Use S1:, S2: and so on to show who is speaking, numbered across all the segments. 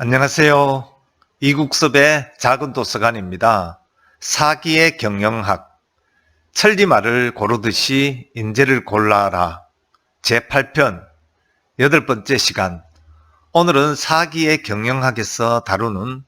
S1: 안녕하세요. 이국섭의 작은 도서관입니다. 사기의 경영학, 천리말을 고르듯이 인재를 골라라. 제8편, 8번째 시간. 오늘은 사기의 경영학에서 다루는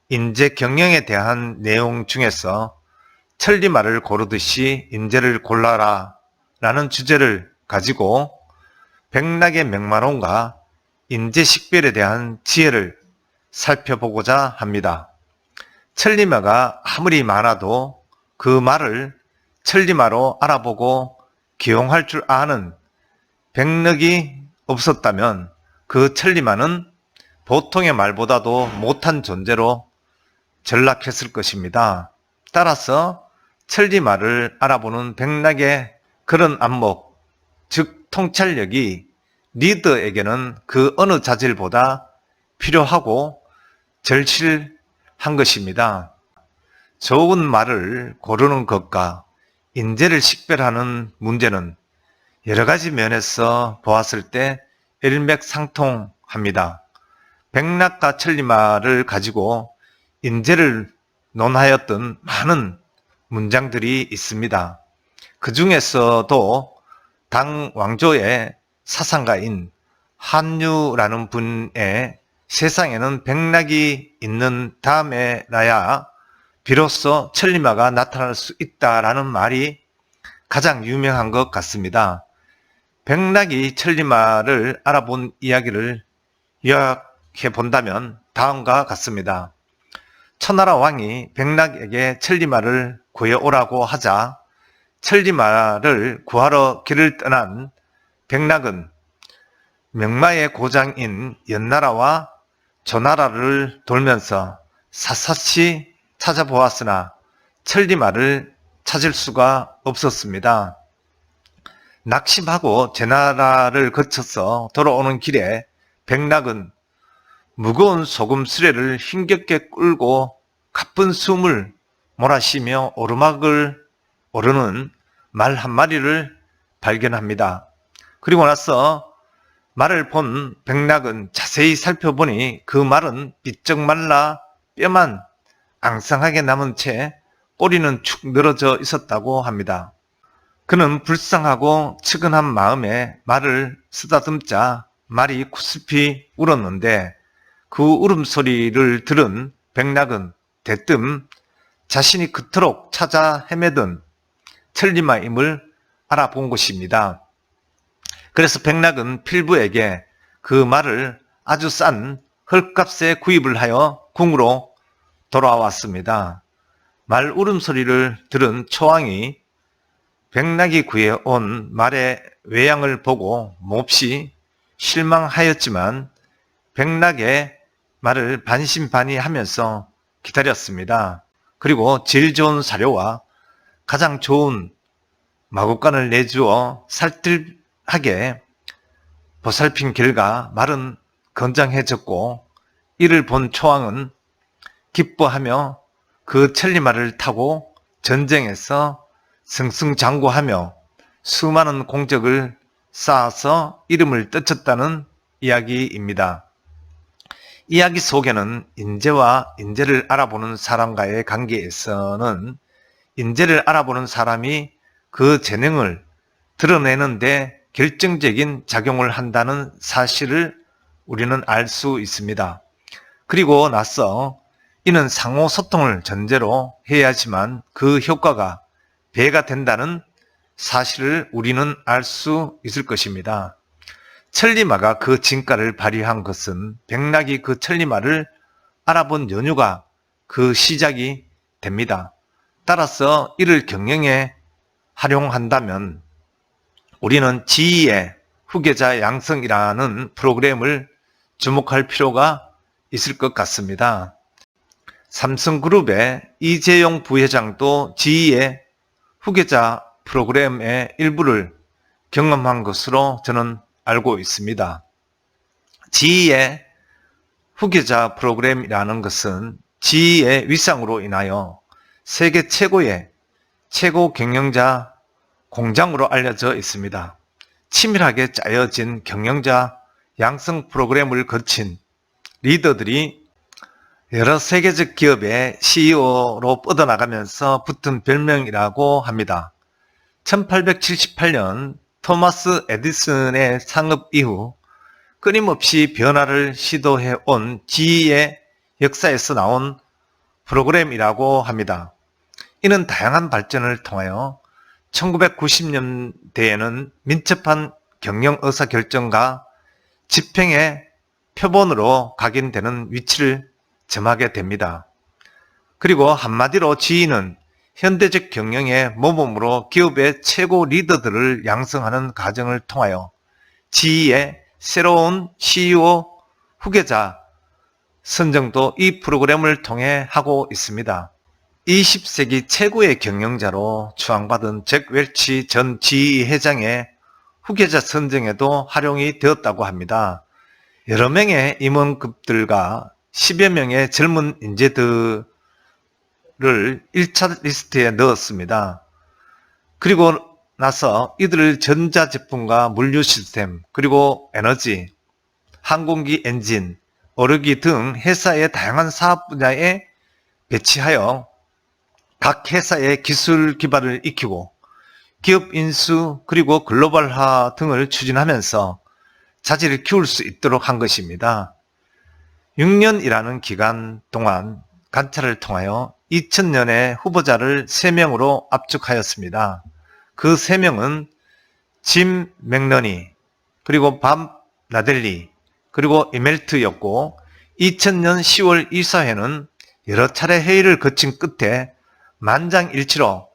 S1: 인재 경영에 대한 내용 중에서 천리말을 고르듯이 인재를 골라라 라는 주제를 가지고 백락의 명만론과 인재 식별에 대한 지혜를 살펴보고자 합니다. 천리마가 아무리 많아도 그 말을 천리마로 알아보고 기용할 줄 아는 백력이 없었다면 그 천리마는 보통의 말보다도 못한 존재로 전락했을 것입니다. 따라서 천리마를 알아보는 백락의 그런 안목, 즉 통찰력이 리더에게는 그 어느 자질보다 필요하고 절실한 것입니다. 좋은 말을 고르는 것과 인재를 식별하는 문제는 여러 가지 면에서 보았을 때 일맥상통합니다. 백락과 천리마를 가지고 인재를 논하였던 많은 문장들이 있습니다. 그 중에서도 당 왕조의 사상가인 한유라는 분의 세상에는 백락이 있는 다음에나야 비로소 천리마가 나타날 수 있다라는 말이 가장 유명한 것 같습니다. 백락이 천리마를 알아본 이야기를 요약해 본다면 다음과 같습니다. 초나라 왕이 백락에게 천리마를 구해오라고 하자 천리마를 구하러 길을 떠난 백락은 명마의 고장인 연나라와 조나라를 돌면서 샅샅이 찾아보았으나 천리마를 찾을 수가 없었습니다. 낙심하고 제나라를 거쳐서 돌아오는 길에 백락은 무거운 소금 수레를 힘겹게 끌고 가쁜 숨을 몰아쉬며 오르막을 오르는 말 한 마리를 발견합니다. 그리고 나서 말을 본 백락은 자세히 살펴보니 그 말은 비쩍 말라 뼈만 앙상하게 남은 채 꼬리는 축 늘어져 있었다고 합니다. 그는 불쌍하고 측은한 마음에 말을 쓰다듬자 말이 구슬피 울었는데 그 울음소리를 들은 백락은 대뜸 자신이 그토록 찾아 헤매던 천리마임을 알아본 것입니다. 그래서 백락은 필부에게 그 말을 아주 싼 헐값에 구입을 하여 궁으로 돌아왔습니다. 말 울음소리를 들은 초왕이 백락이 구해온 말의 외양을 보고 몹시 실망하였지만 백락의 말을 반신반의하면서 기다렸습니다. 그리고 제일 좋은 사료와 가장 좋은 마곡간을 내주어 살뜰하게 보살핀 결과 말은 건장해졌고 이를 본 초왕은 기뻐하며 그 천리마를 타고 전쟁에서 승승장구하며 수많은 공적을 쌓아서 이름을 떨쳤다는 이야기입니다. 이야기 속에는 인재와 인재를 알아보는 사람과의 관계에서는 인재를 알아보는 사람이 그 재능을 드러내는데 결정적인 작용을 한다는 사실을 우리는 알 수 있습니다. 그리고 나서 이는 상호 소통을 전제로 해야지만 그 효과가 배가 된다는 사실을 우리는 알 수 있을 것입니다. 천리마가 그 진가를 발휘한 것은 백락이 그 천리마를 알아본 연유가 그 시작이 됩니다. 따라서 이를 경영에 활용한다면 우리는 지희의 후계자 양성이라는 프로그램을 주목할 필요가 있을 것 같습니다. 삼성그룹의 이재용 부회장도 지희의 후계자 프로그램의 일부를 경험한 것으로 저는 알고 있습니다. 지희의 후계자 프로그램이라는 것은 지희의 위상으로 인하여 세계 최고의 최고 경영자 공장으로 알려져 있습니다. 치밀하게 짜여진 경영자 양성 프로그램을 거친 리더들이 여러 세계적 기업의 CEO로 뻗어나가면서 붙은 별명이라고 합니다. 1878년 토마스 에디슨의 창업 이후 끊임없이 변화를 시도해온 GE의 역사에서 나온 프로그램이라고 합니다. 이는 다양한 발전을 통하여 1990년대에는 민첩한 경영 의사결정과 집행의 표본으로 각인되는 위치를 점하게 됩니다. 그리고 한마디로 GE는 현대적 경영의 모범으로 기업의 최고 리더들을 양성하는 과정을 통하여 GE의 새로운 CEO 후계자 선정도 이 프로그램을 통해 하고 있습니다. 20세기 최고의 경영자로 추앙받은 잭 웰치 전 GE 회장의 후계자 선정에도 활용이 되었다고 합니다. 여러 명의 임원급들과 10여 명의 젊은 인재들을 1차 리스트에 넣었습니다. 그리고 나서 이들을 전자제품과 물류 시스템, 그리고 에너지, 항공기 엔진, 어뢰기 등 회사의 다양한 사업 분야에 배치하여 각 회사의 기술 기반을 익히고 기업 인수 그리고 글로벌화 등을 추진하면서 자질을 키울 수 있도록 한 것입니다. 6년이라는 기간 동안 관찰을 통하여 2000년에 후보자를 3명으로 압축하였습니다. 그 3명은 짐 맥너니, 그리고 밥 나델리, 그리고 이멜트였고 2000년 10월 이사회는 여러 차례 회의를 거친 끝에 만장일치로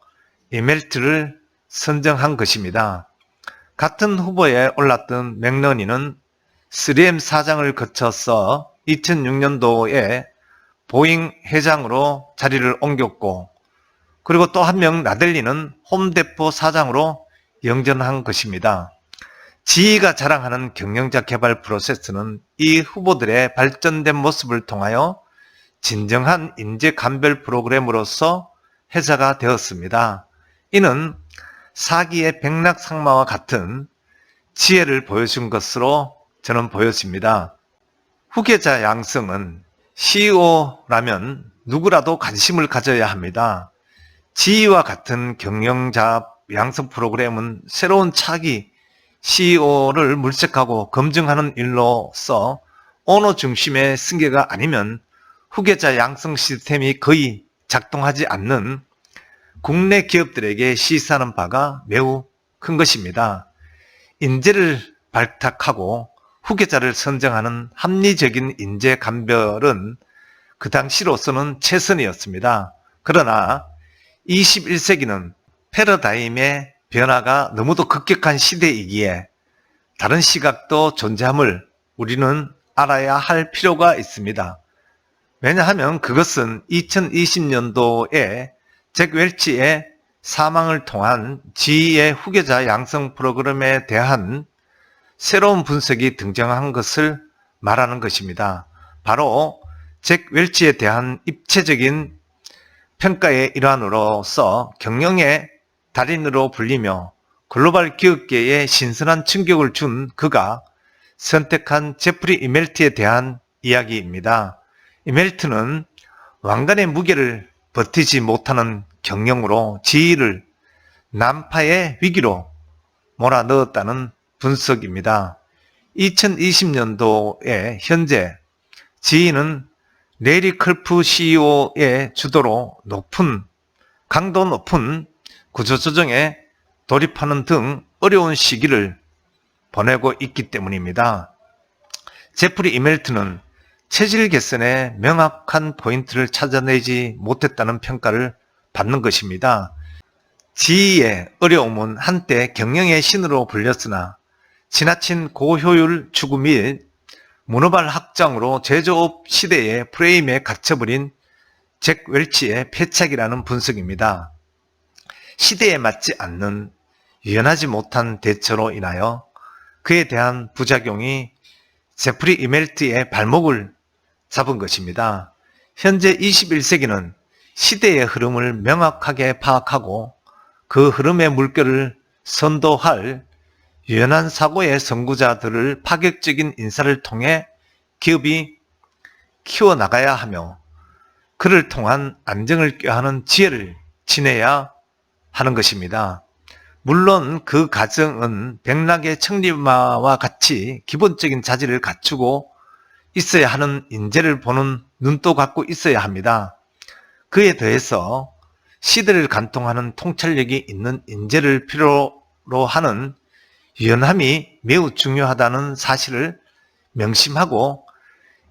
S1: 이멜트를 선정한 것입니다. 같은 후보에 올랐던 맥너니는 3M 사장을 거쳐서 2006년도에 보잉 회장으로 자리를 옮겼고, 그리고 또 한 명 나델리는 홈데포 사장으로 영전한 것입니다. GE가 자랑하는 경영자 개발 프로세스는 이 후보들의 발전된 모습을 통하여 진정한 인재 감별 프로그램으로서 회자가 되었습니다. 이는 사기의 백락상마와 같은 지혜를 보여준 것으로 저는 보여집니다. 후계자 양성은 CEO라면 누구라도 관심을 가져야 합니다. GE와 같은 경영자 양성 프로그램은 새로운 차기 CEO를 물색하고 검증하는 일로서 오너 중심의 승계가 아니면 후계자 양성 시스템이 거의 작동하지 않는 국내 기업들에게 시사하는 바가 매우 큰 것입니다. 인재를 발탁하고 후계자를 선정하는 합리적인 인재 감별은 그 당시로서는 최선이었습니다. 그러나 21세기는 패러다임의 변화가 너무도 급격한 시대이기에 다른 시각도 존재함을 우리는 알아야 할 필요가 있습니다. 왜냐하면 그것은 2020년도에 잭 웰치의 사망을 통한 GE의 후계자 양성 프로그램에 대한 새로운 분석이 등장한 것을 말하는 것입니다. 바로 잭 웰치에 대한 입체적인 평가의 일환으로서 경영의 달인으로 불리며 글로벌 기업계에 신선한 충격을 준 그가 선택한 제프리 이멜트에 대한 이야기입니다. 이멜트는 왕관의 무게를 버티지 못하는 경영으로 GE를 난파의 위기로 몰아넣었다는 분석입니다. 2020년도에 현재 GE는 레리 클프 CEO의 주도로 강도 높은 구조조정에 돌입하는 등 어려운 시기를 보내고 있기 때문입니다. 제프리 이멜트는 체질 개선에 명확한 포인트를 찾아내지 못했다는 평가를 받는 것입니다. GE의 어려움은 한때 경영의 신으로 불렸으나 지나친 고효율 추구 및 문어발 확장으로 제조업 시대의 프레임에 갇혀버린 잭 웰치의 패착이라는 분석입니다. 시대에 맞지 않는 유연하지 못한 대처로 인하여 그에 대한 부작용이 제프리 이멜트의 발목을 잡은 것입니다. 현재 21세기는 시대의 흐름을 명확하게 파악하고 그 흐름의 물결을 선도할 유연한 사고의 선구자들을 파격적인 인사를 통해 기업이 키워나가야 하며 그를 통한 안정을 꾀하는 지혜를 지내야 하는 것입니다. 물론 그 과정은 백락의 청리마와 같이 기본적인 자질을 갖추고 있어야 하는 인재를 보는 눈도 갖고 있어야 합니다. 그에 더해서 시대를 관통하는 통찰력이 있는 인재를 필요로 하는 유연함이 매우 중요하다는 사실을 명심하고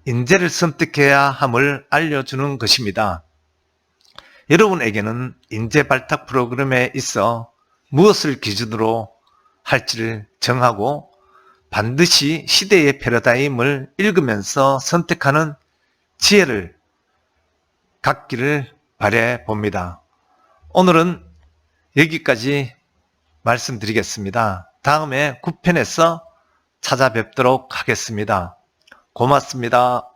S1: 인재를 선택해야 함을 알려주는 것입니다. 여러분에게는 인재 발탁 프로그램에 있어 무엇을 기준으로 할지를 정하고 반드시 시대의 패러다임을 읽으면서 선택하는 지혜를 갖기를 바라 봅니다. 오늘은 여기까지 말씀드리겠습니다. 다음에 9편에서 찾아뵙도록 하겠습니다. 고맙습니다.